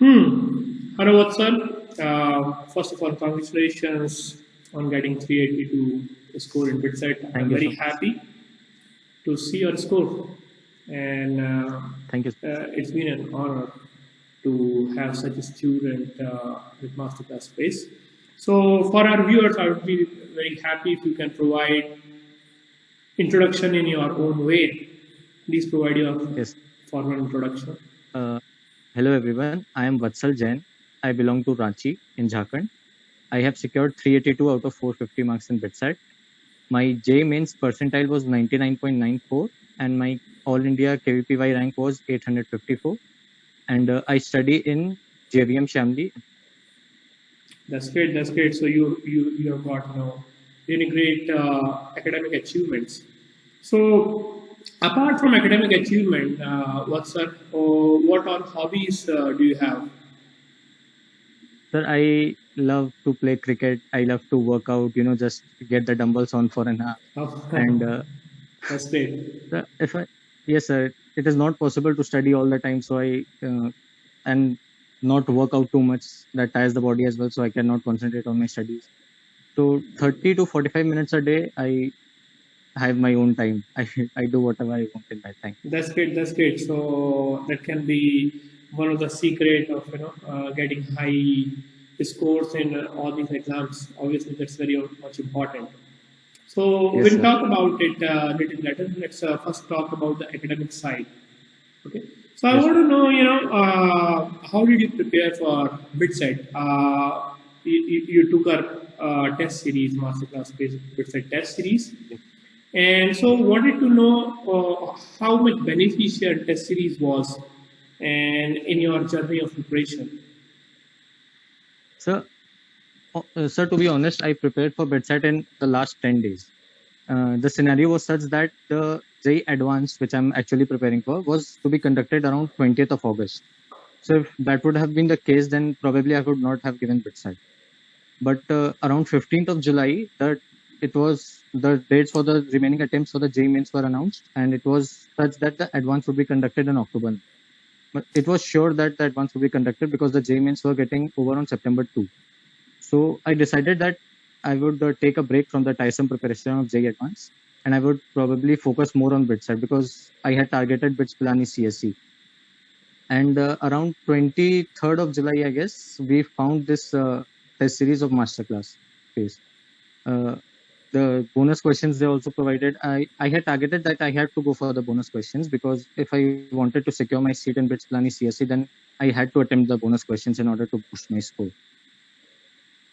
Hello, what's up? First of all, congratulations on getting 382 score in BitSet. I'm Thank you very so much. happy to see your score, and Thank you. it's been an honor to have such a student with masterclass space. So, for our viewers, I would be very happy if you can provide introduction in your own way. Please provide your Yes. formal introduction. Uh, Hello everyone. I am Vatsal Jain. I belong to Ranchi in Jharkhand. I have secured 382 out of 450 marks in BitSat. My J mains percentile was 99.94 and my All India KVPY rank was 854. And I study in JVM Shamli. That's great. That's great. So you have got really great academic achievements. So apart from academic achievement, what are hobbies do you have? Sir, I love to play cricket. I love to work out, just get the dumbbells on for an hour. And That's great. if I, yes, sir, it is not possible to study all the time. So and not work out too much, that tires the body as well, so I cannot concentrate on my studies. So 30 to 45 minutes a day, I have my own time. I do whatever I want in that time. That's great. That's great. So that can be one of the secret of getting high scores in all these exams. Obviously, that's very much important. So Yes, we'll sir. talk about it little later. Let's first talk about the academic side. Okay. So I Yes, want to know, how did you prepare for BitSet? You took our test series, masterclass based BitSet test series, yes. and so wanted to know how much beneficial test series was, and in your journey of preparation. So, sir, to be honest, I prepared for BEDSAT in the last 10 days. The scenario was such that the JEE Advanced, which I'm actually preparing for, was to be conducted around 20th of August. So if that would have been the case, then probably I would not have given BitSat. But around 15th of July, it was the dates for the remaining attempts for the JEE mains were announced, and it was such that the advance would be conducted in October. But it was sure that the advance would be conducted because the JEE mains were getting over on September 2. So I decided that I would take a break from the tiresome preparation of JEE advance, and I would probably focus more on BitSat because I had targeted BITS Pilani CSE. And around 23rd of July, I guess, we found this test series of masterclass phase. The bonus questions they also provided, I had targeted that I had to go for the bonus questions because if I wanted to secure my seat in BITS Pilani CSE, then I had to attempt the bonus questions in order to boost my score.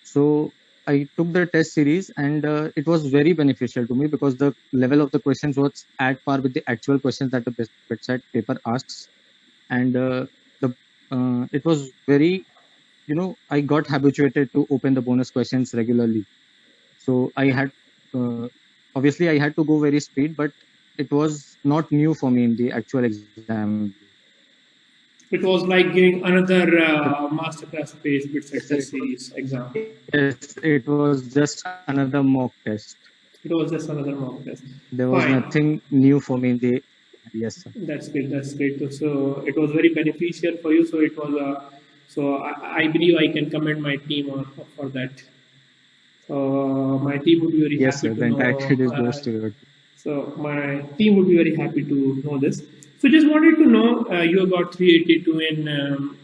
So I took the test series and it was very beneficial to me because the level of the questions was at par with the actual questions that the BitSat paper asks. And it was very, I got habituated to open the bonus questions regularly. So I had, obviously I had to go very speed, but it was not new for me in the actual exam. It was like giving another The, masterclass based BitSet yes, sir, test series exam. it was just another mock test. It was just another mock test. There was Fine. nothing new for me in the, yes, sir. That's great. That's great. So it was very beneficial for you. So it was I believe I can commend my team for that. So my team would be very Yes, happy sir. to The entire know. credit goes to you. So my team would be very happy to know this. So just wanted to know you have got 382 in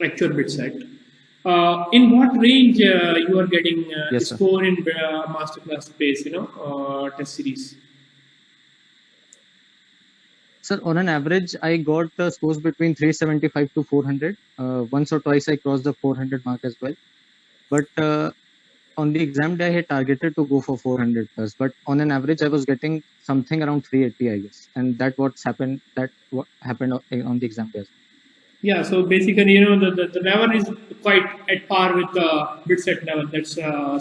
actual bit set. In what range you are getting Yes, sir. score in masterclass space? Test series. Sir, on an average, I got scores between 375 to 400. Once or twice, I crossed the 400 mark as well. But on the exam day, I had targeted to go for 400 plus. But on an average, I was getting something around 380, I guess. And that what's happened. That what happened on the exam day as well. Yeah, so basically, the level is quite at par with the bit set level. That's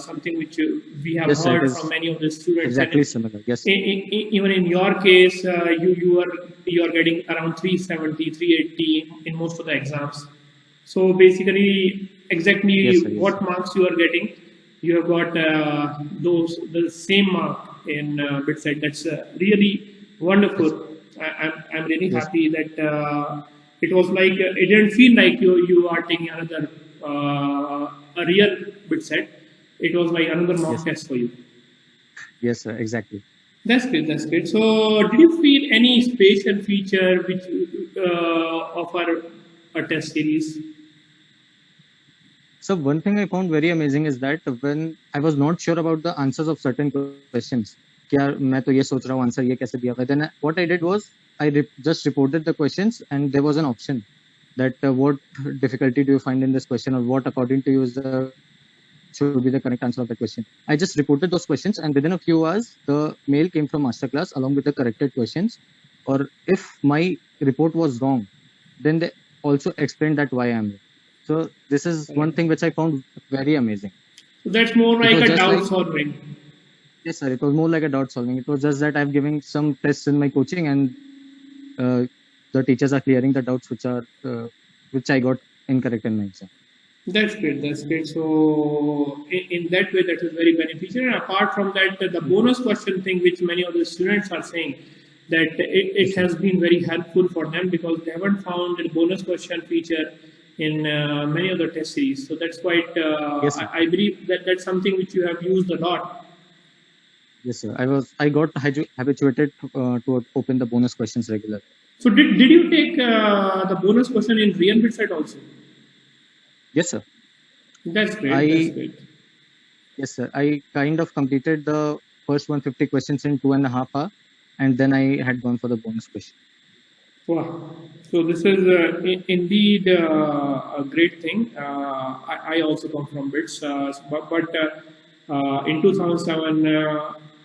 something which we have Yes, sir. It heard from is many of the students, and exactly similar. Yes, sir. even in your case, you are getting around 370, 380 in most of the exams. So basically, exactly Yes, sir. Yes. what marks you are getting, you have got the same mark in BitSet. That's really wonderful. Yes. I'm really Yes. happy that it was like it didn't feel like you are taking another a real bit set. It was like another mock Yes, test for you. yes, sir, exactly. That's great. That's great. So, did you feel any spatial feature which offer a test series? So one thing I found very amazing is that when I was not sure about the answers of certain questions, कि यार मैं तो ये सोच रहा हूँ answer ये कैसे दिया हुआ है, then what I did was I just reported the questions and there was an option that what difficulty do you find in this question or what according to you is the should be the correct answer of the question. I just reported those questions and within a few hours the mail came from masterclass along with the corrected questions, or if my report was wrong then they also explained that why I am. So this is one thing which I found very amazing. So that's more It like was a just doubt like solving. yes, sir. It was more like a doubt solving. It was just that I'm giving some tests in my coaching, and the teachers are clearing the doubts which I got incorrect in my exam. That's great. That's great. So in that way, that is very beneficial. And apart from that, the bonus question thing, which many of the students are saying, that it has been very helpful for them because they haven't found the bonus question feature in many of the test series. So that's quite. Yes, sir. I believe that that's something which you have used a lot. Yes, sir. I got habituated to open the bonus questions regularly. So did you take the bonus question in real bit set also? Yes, sir. That's great. I That's great. yes, sir. I kind of completed the first 150 questions in 2.5 hours, and then I had gone for the bonus question. Wow. So this is indeed a great thing. I also come from BITS, but in 2007,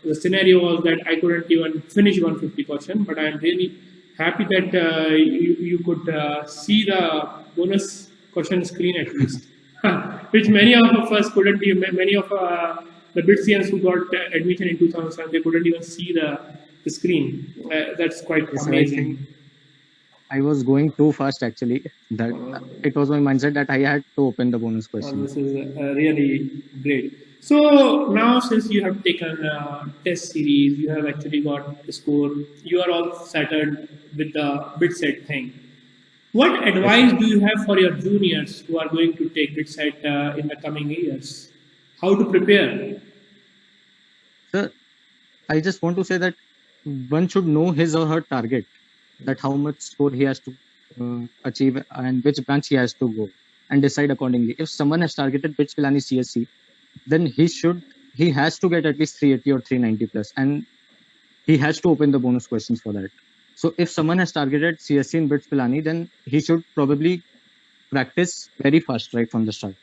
the scenario was that I couldn't even finish 150 question, but I'm really happy that you could see the bonus question screen at least, which many of us couldn't even, many of the BITSians who got admission in 2007, they couldn't even see the screen. That's quite Yes, sir. I amazing. think I was going too fast actually. That it was my mindset that I had to open the bonus question. This is really great. So now, since you have taken test series, you have actually got the score. You are all settled with the bit set thing. What advice do you have for your juniors who are going to take bit set in the coming years? How to prepare? Sir, I just want to say that one should know his or her target, that how much score he has to achieve and which branch he has to go, and decide accordingly. If someone has targeted BITS Pilani CSC, then he has to get at least 380 or 390 plus, and he has to open the bonus questions for that. So if someone has targeted CSC in BITS Pilani, then he should probably practice very fast right from the start,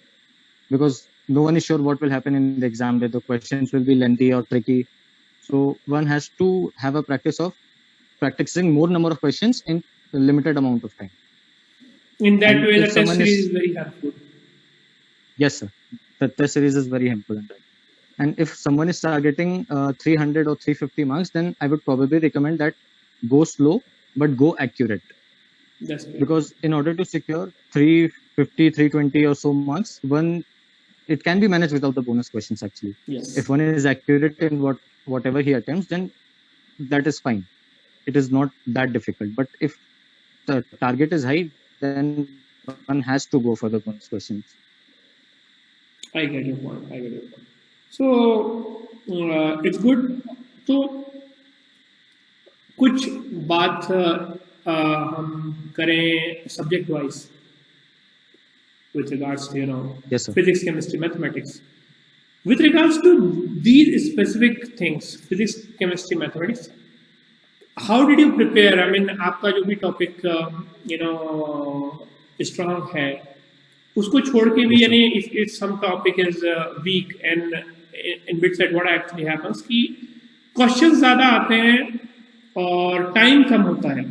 because no one is sure what will happen in the exam, whether the questions will be lengthy or tricky. So one has to have a practice of practicing more number of questions in a limited amount of time. In that And way, the if test someone series is is very helpful. yes, sir, the test series is very helpful in that. And if someone is targeting 300 or 350 marks, then I would probably recommend that go slow but go accurate, That's great. because in order to secure 350, 320 or so marks, it can be managed without the bonus questions actually. Yes. If one is accurate in whatever he attempts, then that is fine. It is not that difficult. But if the target is high, then one has to go for the bonus questions. I get your point. I get your point. So it's good. तो कुछ बात हम करें subject wise with regards to Yes, sir. physics, chemistry, mathematics. With regards to these specific things, physics, chemistry, mathematics, how did you prepare? I mean, आपका जो भी topic strong है, उसको छोड़ के भी यानी if some topic is weak and in bit set what actually happens कि questions ज़्यादा आते हैं और time कम होता है.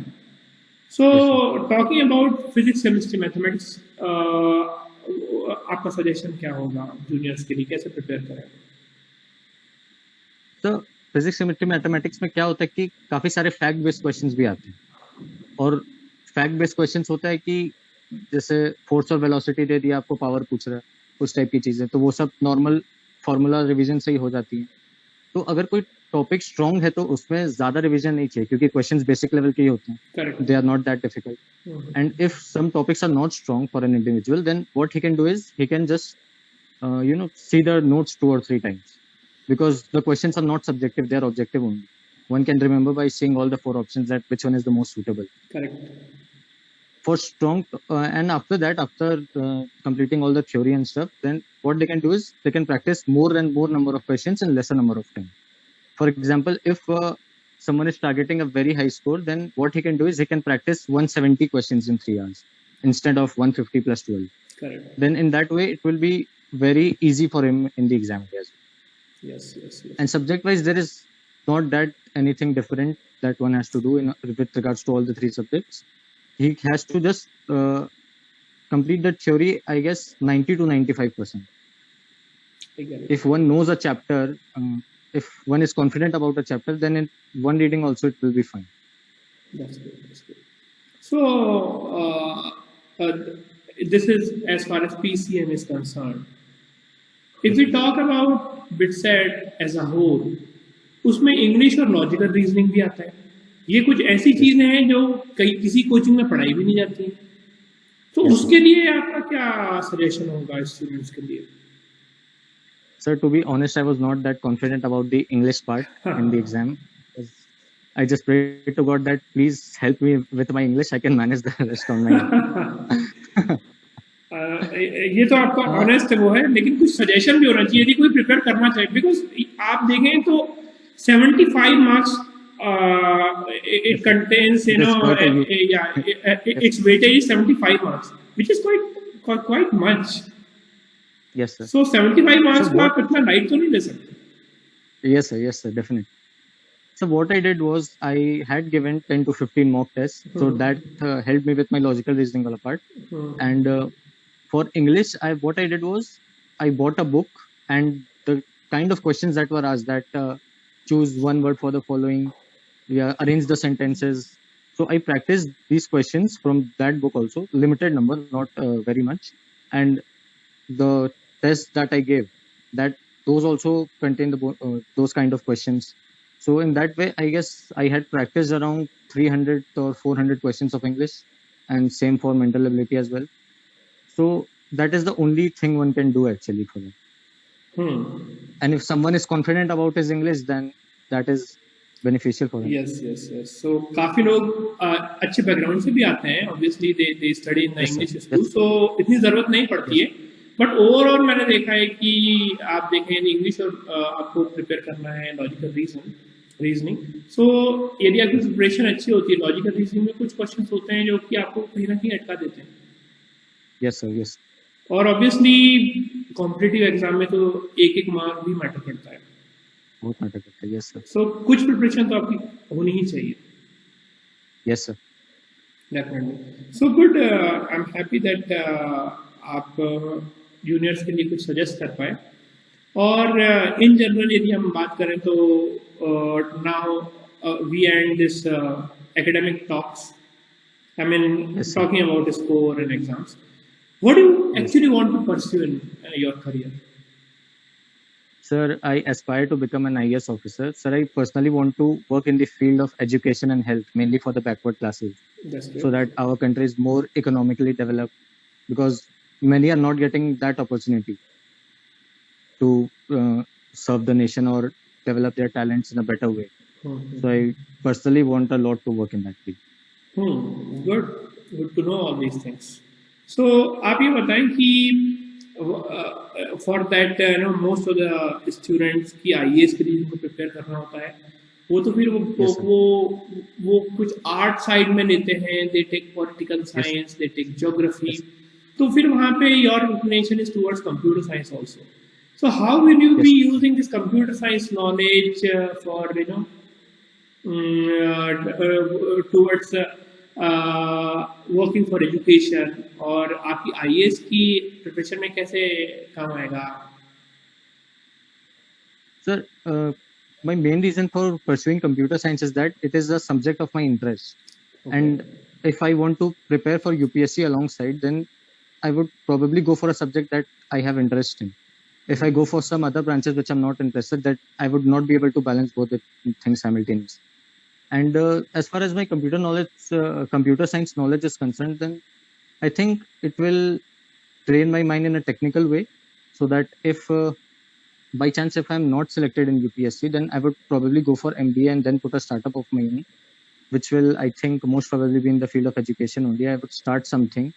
So talking about physics, chemistry, mathematics, आपका suggestion क्या होगा juniors के लिए कैसे prepare करें? तो फिजिक्स केमिस्ट्री मैथमेटिक्स में क्या होता है कि काफी सारे फैक्ट बेस्ड क्वेश्चंस भी आते हैं, और फैक्ट बेस्ड क्वेश्चंस होता है कि जैसे फोर्स और वेलोसिटी दे दिया, आपको पावर पूछ रहा है, उस टाइप की चीजें, तो वो सब नॉर्मल फार्मूला रिवीजन से ही हो जाती है. तो अगर कोई टॉपिक स्ट्रांग है तो उसमें ज्यादा रिवीजन नहीं चाहिए क्योंकि क्वेश्चंस बेसिक लेवल के ही होते हैं. Correct. They are not that difficult. And if some topics are not strong for an individual, then what he can do is he can just see the notes 2 or 3 times, because the questions are not subjective, they are objective only. One can remember by seeing all the 4 options that which one is the most suitable Correct. for strong. And after that, after completing all the theory and stuff, then what they can do is they can practice more and more number of questions in lesser number of time. For example, if someone is targeting a very high score, then what he can do is he can practice 170 questions in 3 hours instead of 150 plus 12. Correct. Then in that way, it will be very easy for him in the exam as well. Yes. And subject wise, there is not that anything different that one has to do with regards to all the 3 subjects. He has to just complete the theory, I guess 90 to 95%. I get it. If one knows a chapter, if one is confident about a chapter, then in one reading also it will be fine. That's good. So this is as far as PCM is concerned. If we talk about BITSAT as a whole, उसमें English और logical reasoning भी आता है. ये कुछ ऐसी चीजें हैं जो किसी कोचिंग में पढ़ाई भी नहीं जाती है. तो उसके लिए आपका क्या सजेशन होगा स्टूडेंट्स के लिए? Sir, to be honest, I was not that confident about the English part in the exam. I just prayed to God that please help me with my English. I can manage the rest on my own. ये तो आपका honest वो है, लेकिन कुछ suggestion भी होना चाहिए यदि कोई प्रिपेयर करना चाहिए. बिकॉज आप देखें तो 75 marks it contains, its weightage is 75 marks, which is quite much. Yes, sir. So 75 marks को आप इतना लाइट तो नहीं ले सकते. Yes, sir, definitely. So what I did was I had given 10 to 15 mock tests, so that helped me with my logical reasoning wala part. And for English, what I did was I bought a book, and the kind of questions that were asked, that choose one word for the following, arrange the sentences. So I practiced these questions from that book also, limited number, not very much. And the test that I gave, that those also contain those kind of questions. So in that way, I guess I had practiced around 300 or 400 questions of English, and same for mental ability as well. So that is the only thing one can do actually for them. And if someone is confident about his English, then that is beneficial for him. Yes. So काफी लोग अच्छे background से भी आते हैं. Obviously they study in the English school, so इतनी जरूरत नहीं पड़ती है. बट ओवरऑल मैंने देखा है कि आप देखें इंग्लिश और आपको प्रिपेयर करना है लॉजिकल रीजनिंग. सो यदि आपकी प्रिपरेशन अच्छी होती है लॉजिकल रीजनिंग में, कुछ क्वेश्चंस होते हैं जो कि आपको कहीं ना कहीं अटका देते हैं. Yes sir. और ऑब्वियसली कॉम्पिटिटिव एग्जाम में तो एक मार्क भी मैटर करता है, बहुत मैटर करता है. Yes sir. सो कुछ प्रिपरेशन तो आपकी होनी ही चाहिए. Yes sir. Definitely. So good. I am happy that आप जूनियर्स के लिए कुछ सजेस्ट कर पाए. और इन जनरल यदि हम बात करें तो now we end this academic talks. I mean, talking about the score and exams. What do you actually want to pursue in your career? Sir, I aspire to become an IAS officer. Sir, I personally want to work in the field of education and health, mainly for the backward classes, so that our country is more economically developed, because many are not getting that opportunity to serve the nation or develop their talents in a better way. So I personally want a lot to work in that field. Good to know all these things. So आप ये बताएं कि for that most of the students की IAS के लिए prepare करना होता है, वो तो फिर वो कुछ आर्ट साइड में लेते हैं. they take political science, they take geography. तो फिर वहाँ पे your inclination is towards computer science also. So how will you be using this computer science knowledge for towards working for education, और आपकी IAS की प्रिपरेशन में कैसे काम आएगा? Sir, my main reason for pursuing computer science is that it is a subject of my interest. And if I want to prepare for UPSC alongside, then I would probably go for a subject that I have interest in. If I go for some other branches which I'm not interested, that I would not be able to balance both the things simultaneously. And as far as my computer science knowledge is concerned, then I think it will train my mind in a technical way, so that if by chance if I'm not selected in UPSC, then I would probably go for MBA and then put a startup of my own, which will, I think, most probably be in the field of education only. I would start something.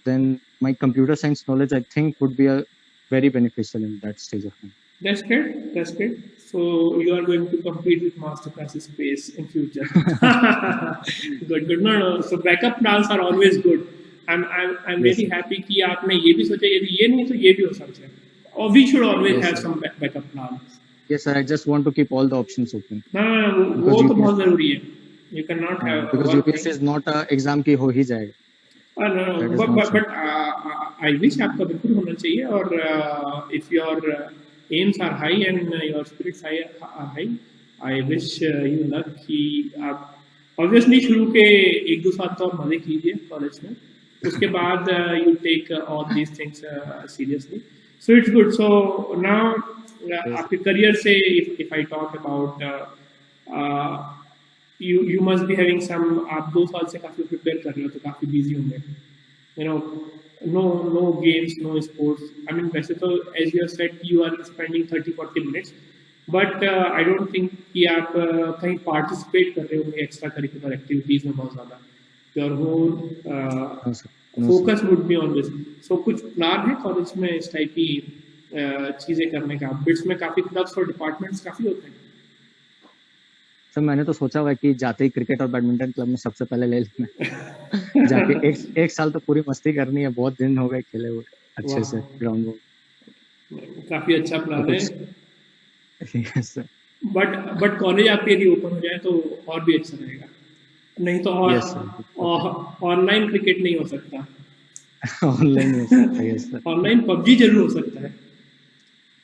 Then my computer science knowledge, I think, would be a very beneficial in that stage of time. That's great. That's great. So you are going to compete with Masterclass Space in future. Good, good. No. So backup plans are always good. I'm Yes, really sir. happy कि आपने ये भी सोचा यदि ये नहीं तो ये भी हो सकता है. Or we should always Yes, have sir. some backup plans. Yes, sir. I just want to keep all the options open No, because वो तो UPSC, बहुत जरूरी है. You cannot have because one UPSC thing. is not a exam की हो ही जाएगा. No, That is not so. but I wish आपका बिल्कुल होना चाहिए और if your aims are high and your spirits are high, I wish you luck कि आप obviously शुरू के 1-2 साल तो आप मजे कीजिए कॉलेज में, उसके बाद you take all these things seriously. So it's good. So now Yes, आपके करियर से if I talk about uh, you must be having some आप 2 साल से काफी प्रिपेयर कर रहे हो तो काफी बिजी होंगे, you know, no games, no sports. I mean वैसे तो as you have said you are spending 30-40 minutes, but I don't think कि आप कहीं participate कर रहे होंगे extra curricular activities में बहुत ज़्यादा. Your whole no, sir. No, sir. focus would be on this. So कुछ प्लान है कॉलेज में इस टाइप की चीजें करने का? बिट्स में काफी क्लब्स और डिपार्टमेंट्स काफी होते हैं. सर मैंने तो सोचा हुआ है कि जाते ही क्रिकेट और बैडमिंटन क्लब में सबसे पहले ले लेना है. जाके एक साल तो पूरी मस्ती करनी है. बहुत दिन हो गए खेले हुए अच्छे से वाह, ग्राउंड में. काफी अच्छा तो प्लान कुछ है. yes, sir. बट कॉलेज आपके यदि ओपन हो जाए तो और भी अच्छा रहेगा. नहीं तो Yes, sir. ऑनलाइन क्रिकेट नहीं हो सकता. ऑनलाइन हो सकता है. yes, sir. ऑनलाइन पबजी जरूर हो सकता है.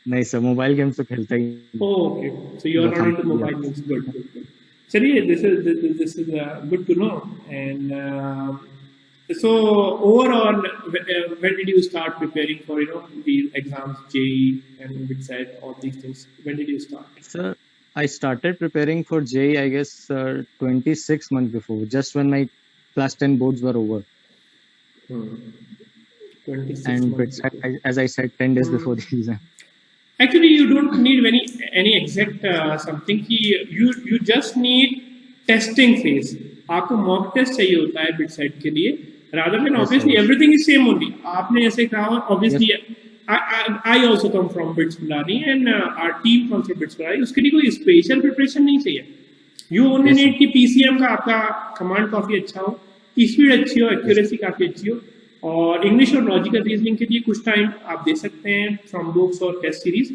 नहीं सर, मोबाइल गेम्स तो खेलता ही नहीं. ओके, सो यू आर बस not hmm into mobile games. Good, good, good. चलिए, this is good to know. And so overall, when did you start preparing for the exams, JEE and BITSAT, all these things? When did you start? Sir, I started preparing for JEE, I guess, 26 months before, just when my class 10 boards were over. 26 And months BITSAT, ago. as I said, 10 days before the exam. Actually, you don't need any exact something कि you just need testing phase. आपको mock test चाहिए होता है BITSAT के लिए. Rather than Yes, sir. obviously everything is same only. आपने जैसे कहा obviously Yes. I also come from BITS Pilani and our team comes from BITS Pilani. उसके लिए कोई special preparation नहीं चाहिए. You only Yes, sir. need कि PCM का आपका command काफी अच्छा हो, speed अच्छी हो, accuracy काफी अच्छी हो, और इंग्लिश और लॉजिकल रीजनिंग के लिए कुछ टाइम आप दे सकते हैं फ्रॉम बुक्स और test series.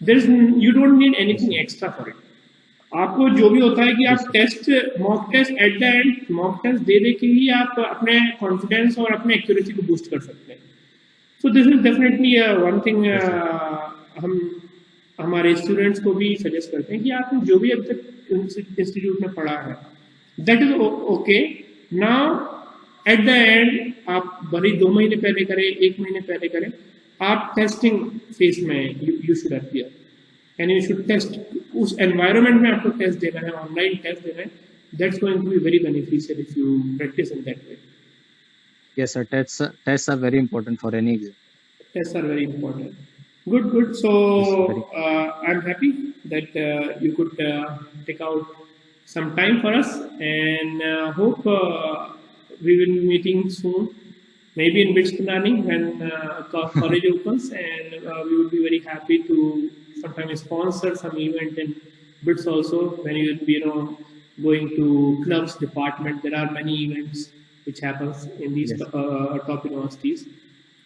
There is you don't need anything extra for it. आपको जो भी होता है कि आप test, mock test at the end mock test दे के ही आप अपने कॉन्फिडेंस और अपने एक्यूरेसी को बूस्ट कर सकते हैं. So this is definitely one thing हम हमारे स्टूडेंट्स को भी सजेस्ट करते हैं कि आपने जो भी अब तक इंस्टीट्यूट में पढ़ा है that is okay. Now at the and आप भले 2 महीने पहले करें, 1 महीने पहले करें, आप टेस्टिंग फेज में you should appear and you should test. उस एनवायरनमेंट में आपको टेस्ट देना है, ऑनलाइन टेस्ट देना है. That's going to be very beneficial if you practice in that way. Yes, sir. Tests are very important for any exam. Tests are very important. Good, good. So Yes, very. I'm happy that you could take out some time for us, and hope we will be meeting soon. Maybe in BITS Pilani when college opens, and we would be very happy to sometimes sponsor some event in BITS also when you will be going to clubs department. There are many events which happens in these Yes. top universities.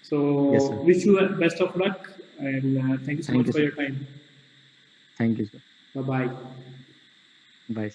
So Yes, sir. wish you best of luck, and thank you so Thank much you, for sir. your time. Thank you, sir. Bye bye. Bye.